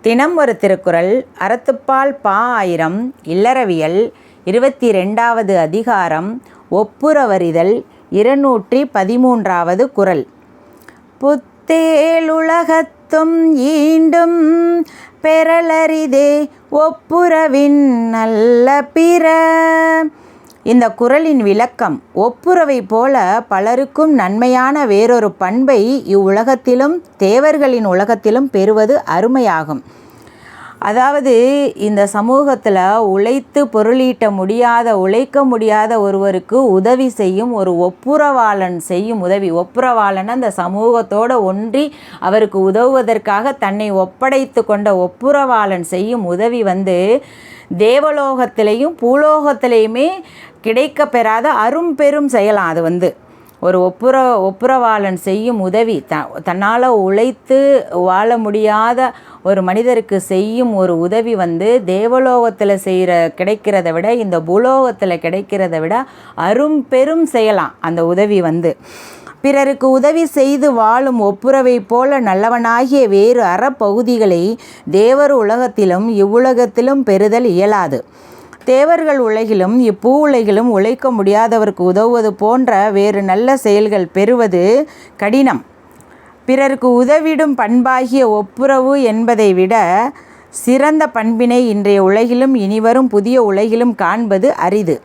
தினம் ஒரு திருக்குறள். அறத்துப்பால் பா. 1000 இல்லறவியல் 22வது அதிகாரம் ஒப்புரவறிதல் 213வது குறள். புத்தேலுலகத்தும் ஈண்டும் பெறலரிதே ஒப்புரவின் நல்ல பிற. இந்த குறளின் விளக்கம்: ஒப்புரவை போல பலருக்கும் நன்மையான வேறொரு பண்பை இவ்வுலகத்திலும் தேவர்களின் உலகத்திலும் பெறுவது அருமையாகும். அதாவது, இந்த சமூகத்தில் உழைத்து பொருளீட்ட முடியாத, உழைக்க முடியாத ஒருவருக்கு உதவி செய்யும் ஒரு ஒப்புரவாளன் செய்யும் உதவி. ஒப்புரவாளன் அந்த சமூகத்தோடு ஒன்றி அவருக்கு உதவுவதற்காக தன்னை ஒப்படைத்து கொண்ட ஒப்புரவாளன் செய்யும் உதவி தேவலோகத்திலையும் பூலோகத்திலையுமே கிடைக்க பெறாத அரும்பெரும் செயலாம். அது ஒரு ஒப்புரவாளன் செய்யும் உதவி, தன்னால் உழைத்து வாழ முடியாத ஒரு மனிதருக்கு செய்யும் ஒரு உதவி தேவலோகத்தில் கிடைக்கிறத விட இந்த பூலோகத்தில் கிடைக்கிறத விட அரும்பெரும் செயலாம் அந்த உதவி. பிறருக்கு உதவி செய்து வாழும் ஒப்புரவை போல நல்லவனாகிய வேறு அறப்பகுதிகளை தேவர் உலகத்திலும் இவ்வுலகத்திலும் பெறுதல் இயலாது. தேவர்கள் உலகிலும் இப்பூ உலகிலும் உழைக்க முடியாதவருக்கு உதவுவது போன்ற வேறு நல்ல செயல்கள் பெறுவது கடினம். பிறருக்கு உதவிடும் பண்பாகிய ஒப்புரவு என்பதை விட சிறந்த பண்பினை இன்றைய உலகிலும் இனிவரும் புதிய உலகிலும் காண்பது அரிது.